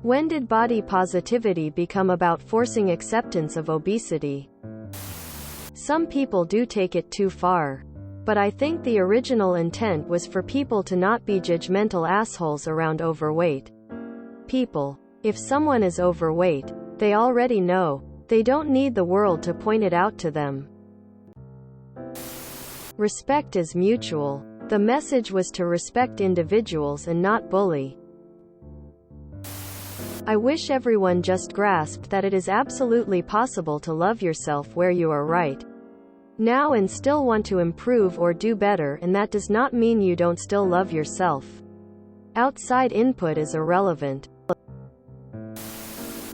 When did body positivity become about forcing acceptance of obesity? Some people do take it too far. But I think the original intent was for people to not be judgmental assholes around overweight people. If someone is overweight, they already know. They don't need the world to point it out to them. Respect is mutual. The message was to respect individuals and not bully. I wish everyone just grasped that it is absolutely possible to love yourself where you are right now and still want to improve or do better, and that does not mean you don't still love yourself. Outside input is irrelevant.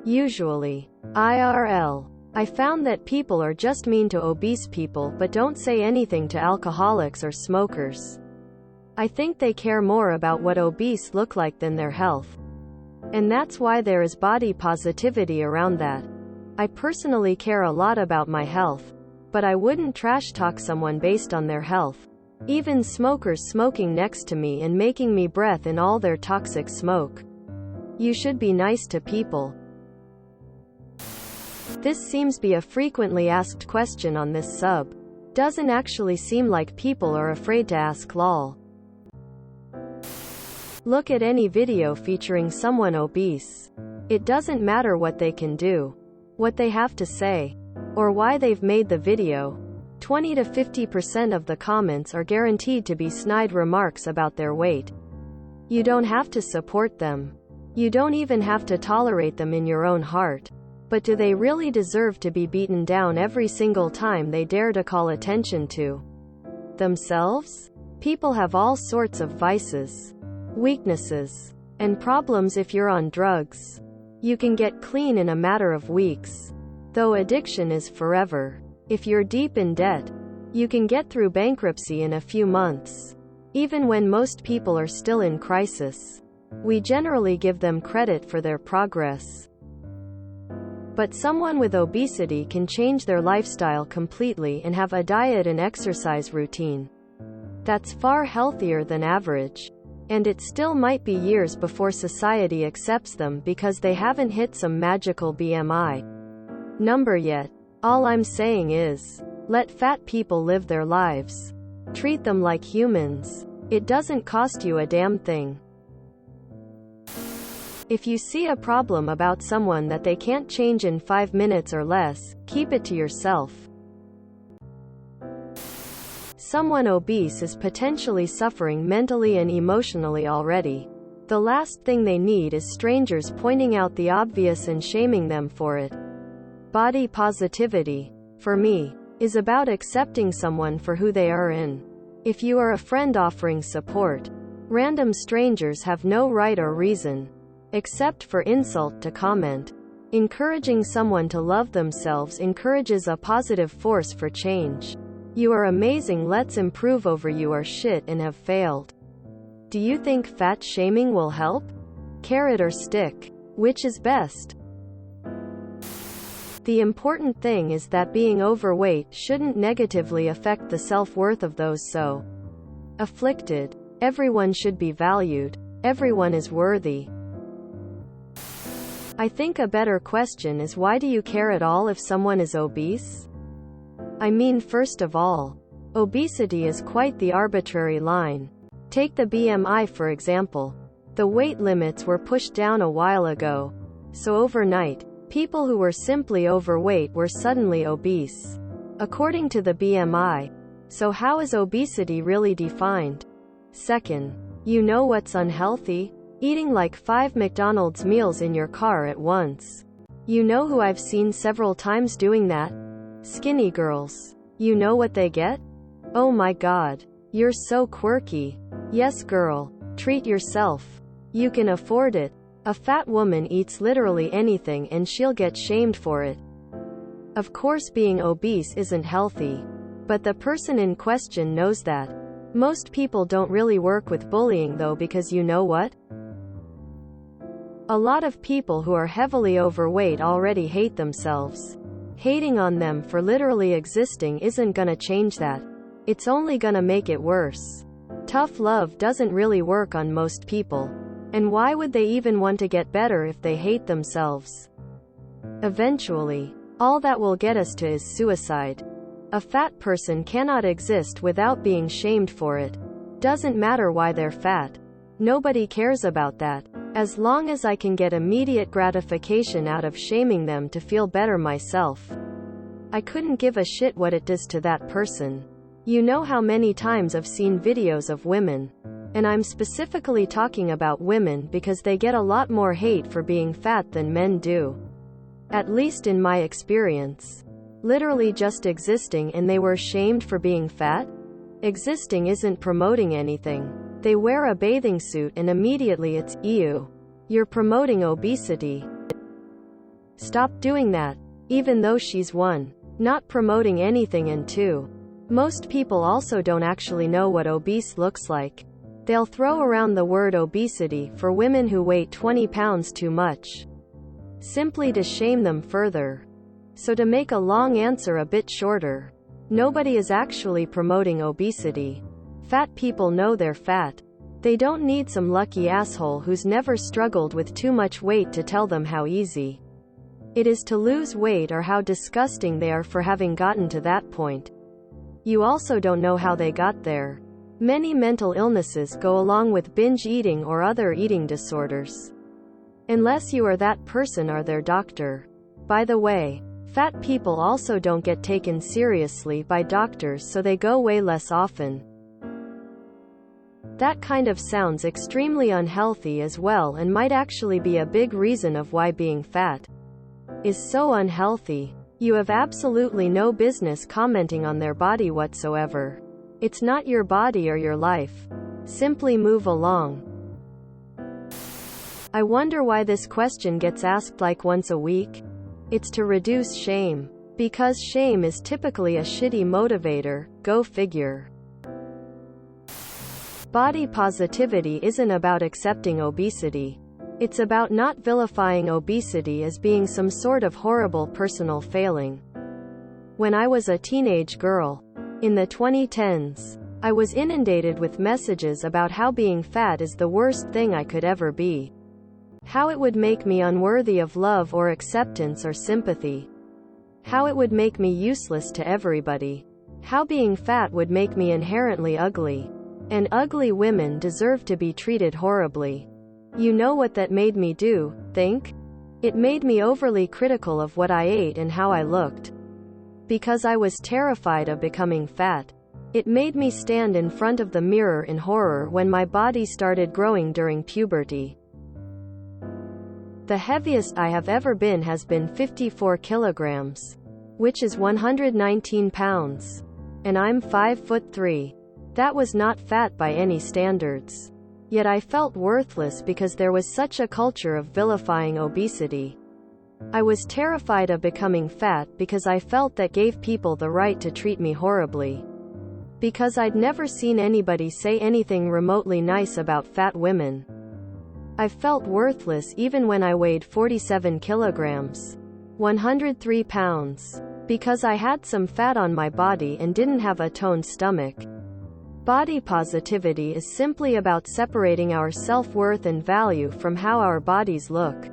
Usually, IRL, I found that people are just mean to obese people but don't say anything to alcoholics or smokers. I think they care more about what obese look like than their health. And that's why there is body positivity around that. I personally care a lot about my health, but I wouldn't trash talk someone based on their health. Even smokers smoking next to me and making me breathe in all their toxic smoke. You should be nice to people. This seems be a frequently asked question on this sub. Doesn't actually seem like people are afraid to ask lol. Look at any video featuring someone obese. It doesn't matter what they can do, what they have to say, or why they've made the video. 20 to 50% of the comments are guaranteed to be snide remarks about their weight. You don't have to support them. You don't even have to tolerate them in your own heart. But do they really deserve to be beaten down every single time they dare to call attention to themselves? People have all sorts of vices, weaknesses, and problems. If you're on drugs, you can get clean in a matter of weeks. Though addiction is forever. If you're deep in debt, you can get through bankruptcy in a few months. Even when most people are still in crisis, we generally give them credit for their progress. But someone with obesity can change their lifestyle completely and have a diet and exercise routine that's far healthier than average. And it still might be years before society accepts them because they haven't hit some magical BMI number yet. All I'm saying is, let fat people live their lives. Treat them like humans. It doesn't cost you a damn thing. If you see a problem about someone that they can't change in 5 minutes or less, keep it to yourself. Someone obese is potentially suffering mentally and emotionally already. The last thing they need is strangers pointing out the obvious and shaming them for it. Body positivity, for me, is about accepting someone for who they are in. If you are a friend offering support, random strangers have no right or reason, except for insult, to comment. Encouraging someone to love themselves encourages a positive force for change. You are amazing, let's improve over you are shit and have failed. Do you think fat shaming will help? Carrot or stick? Which is best? The important thing is that being overweight shouldn't negatively affect the self-worth of those so afflicted. Everyone should be valued. Everyone is worthy. I think a better question is, why do you care at all if someone is obese? I mean, first of all, obesity is quite the arbitrary line. Take the BMI for example. The weight limits were pushed down a while ago, so overnight, people who were simply overweight were suddenly obese, according to the BMI. So how is obesity really defined? Second, you know what's unhealthy? Eating like 5 McDonald's meals in your car at once. You know who I've seen several times doing that? Skinny girls. You know what they get? Oh my god. You're so quirky. Yes girl. Treat yourself. You can afford it. A fat woman eats literally anything and she'll get shamed for it. Of course being obese isn't healthy. But the person in question knows that. Most people don't really work with bullying though, because you know what? A lot of people who are heavily overweight already hate themselves. Hating on them for literally existing isn't gonna change that. It's only gonna make it worse. Tough love doesn't really work on most people. And why would they even want to get better if they hate themselves? Eventually, all that will get us to is suicide. A fat person cannot exist without being shamed for it. Doesn't matter why they're fat. Nobody cares about that. As long as I can get immediate gratification out of shaming them to feel better myself, I couldn't give a shit what it does to that person. You know how many times I've seen videos of women, and I'm specifically talking about women because they get a lot more hate for being fat than men do. At least in my experience. Literally just existing and they were shamed for being fat? Existing isn't promoting anything. They wear a bathing suit and immediately it's, ew. You're promoting obesity. Stop doing that. Even though she's 1. Not promoting anything, and 2. Most people also don't actually know what obese looks like. They'll throw around the word obesity for women who weigh 20 pounds too much, simply to shame them further. So to make a long answer a bit shorter, nobody is actually promoting obesity. Fat people know they're fat. They don't need some lucky asshole who's never struggled with too much weight to tell them how easy it is to lose weight or how disgusting they are for having gotten to that point. You also don't know how they got there. Many mental illnesses go along with binge eating or other eating disorders. Unless you are that person or their doctor. By the way, fat people also don't get taken seriously by doctors, so they go way less often. That kind of sounds extremely unhealthy as well, and might actually be a big reason of why being fat is so unhealthy. You have absolutely no business commenting on their body whatsoever. It's not your body or your life. Simply move along. I wonder why this question gets asked like once a week. It's to reduce shame. Because shame is typically a shitty motivator, go figure. Body positivity isn't about accepting obesity. It's about not vilifying obesity as being some sort of horrible personal failing. When I was a teenage girl, in the 2010s, I was inundated with messages about how being fat is the worst thing I could ever be. How it would make me unworthy of love or acceptance or sympathy. How it would make me useless to everybody. How being fat would make me inherently ugly. And ugly women deserve to be treated horribly. You know what that made me do, think? It made me overly critical of what I ate and how I looked. Because I was terrified of becoming fat. It made me stand in front of the mirror in horror when my body started growing during puberty. The heaviest I have ever been has been 54 kilograms, which is 119 pounds. And I'm 5'3". That was not fat by any standards. Yet I felt worthless because there was such a culture of vilifying obesity. I was terrified of becoming fat because I felt that gave people the right to treat me horribly. Because I'd never seen anybody say anything remotely nice about fat women. I felt worthless even when I weighed 47 kilograms, 103 pounds, because I had some fat on my body and didn't have a toned stomach. Body positivity is simply about separating our self-worth and value from how our bodies look,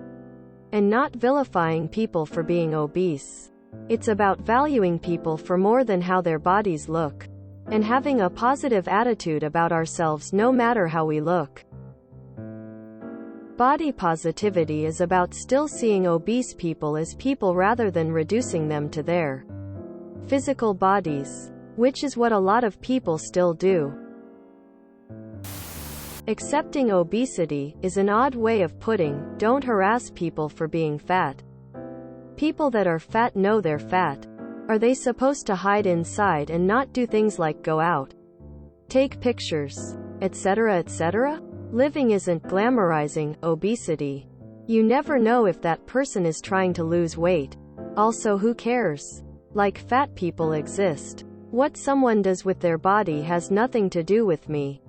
and not vilifying people for being obese. It's about valuing people for more than how their bodies look, and having a positive attitude about ourselves no matter how we look. Body positivity is about still seeing obese people as people rather than reducing them to their physical bodies, which is what a lot of people still do. Accepting obesity is an odd way of putting, don't harass people for being fat. People that are fat know they're fat. Are they supposed to hide inside and not do things like go out, take pictures, etc., etc.? Living isn't glamorizing obesity. You never know if that person is trying to lose weight. Also, who cares? Like, fat people exist. What someone does with their body has nothing to do with me.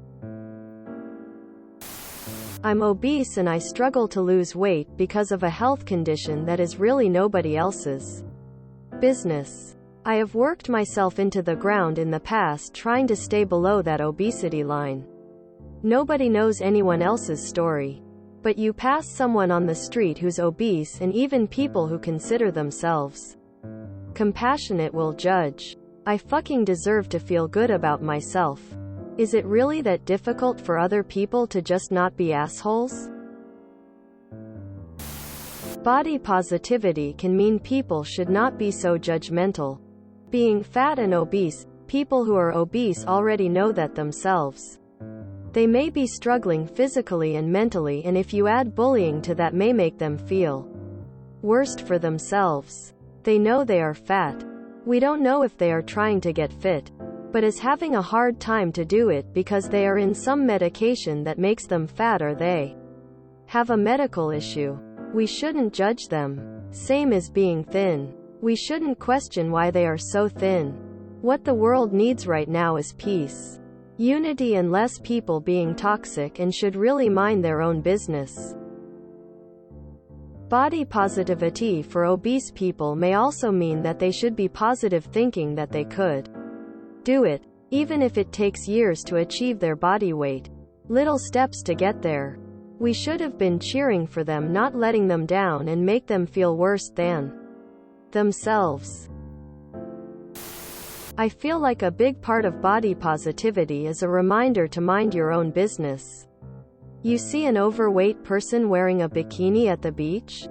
I'm obese and I struggle to lose weight because of a health condition that is really nobody else's business. I have worked myself into the ground in the past trying to stay below that obesity line. Nobody knows anyone else's story. But you pass someone on the street who's obese, and even people who consider themselves compassionate will judge. I fucking deserve to feel good about myself. Is it really that difficult for other people to just not be assholes? Body positivity can mean people should not be so judgmental. Being fat and obese, people who are obese already know that themselves. They may be struggling physically and mentally, and if you add bullying to that, may make them feel worst for themselves. They know they are fat. We don't know if they are trying to get fit, but is having a hard time to do it because they are in some medication that makes them fat, or they have a medical issue. We shouldn't judge them. Same as being thin. We shouldn't question why they are so thin. What the world needs right now is peace, unity, and less people being toxic and should really mind their own business. Body positivity for obese people may also mean that they should be positive, thinking that they could do it, even if it takes years to achieve their body weight. Little steps to get there. We should have been cheering for them, not letting them down and make them feel worse than themselves. I feel like a big part of body positivity is a reminder to mind your own business. You see an overweight person wearing a bikini at the beach?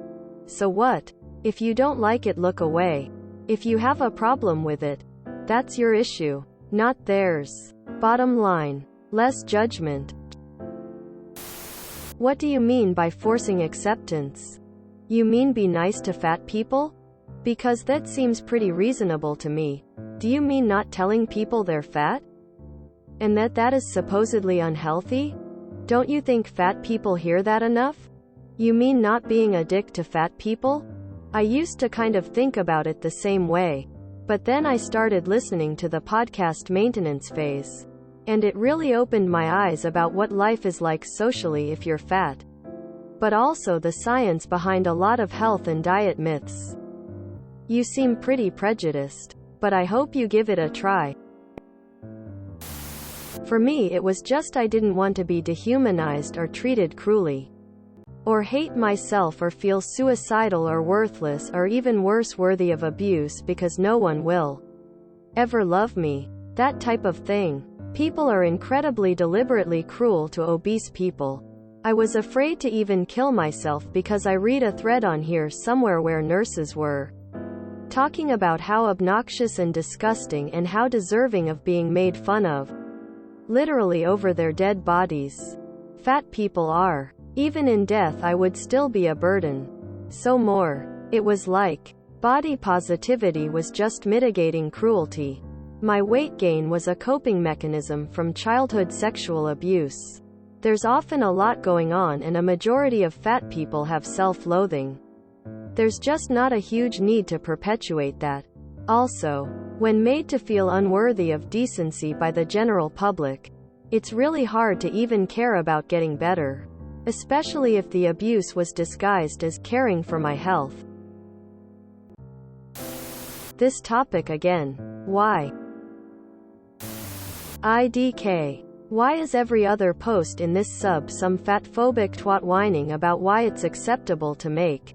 So what? If you don't like it, look away. If you have a problem with it, that's your issue, not theirs. Bottom line, less judgment. What do you mean by forcing acceptance? You mean be nice to fat people? Because that seems pretty reasonable to me. Do you mean not telling people they're fat? And that is supposedly unhealthy? Don't you think fat people hear that enough? You mean not being a dick to fat people? I used to kind of think about it the same way. But then I started listening to the podcast Maintenance Phase. And it really opened my eyes about what life is like socially if you're fat. But also the science behind a lot of health and diet myths. You seem pretty prejudiced, but I hope you give it a try. For me, it was just I didn't want to be dehumanized or treated cruelly, or hate myself or feel suicidal or worthless, or even worse, worthy of abuse because no one will ever love me. That type of thing. People are incredibly deliberately cruel to obese people. I was afraid to even kill myself because I read a thread on here somewhere where nurses were talking about how obnoxious and disgusting and how deserving of being made fun of, literally over their dead bodies, fat people are. Even in death I would still be a burden. So more. It was like body positivity was just mitigating cruelty. My weight gain was a coping mechanism from childhood sexual abuse. There's often a lot going on, and a majority of fat people have self-loathing. There's just not a huge need to perpetuate that. Also, when made to feel unworthy of decency by the general public, it's really hard to even care about getting better, especially if the abuse was disguised as caring for my health. This topic again. Why? IDK. Why is every other post in this sub some fatphobic twat whining about why it's acceptable to make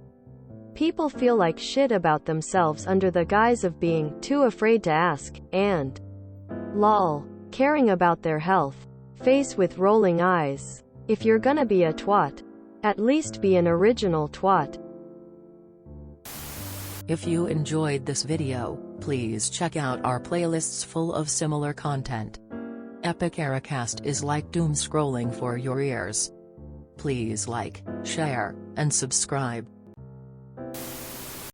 people feel like shit about themselves under the guise of being too afraid to ask, and lol, caring about their health? Face with rolling eyes. If you're gonna be a twat, at least be an original twat. If you enjoyed this video, please check out our playlists full of similar content. Epic Eracast is like doom scrolling for your ears. Please like, share, and subscribe.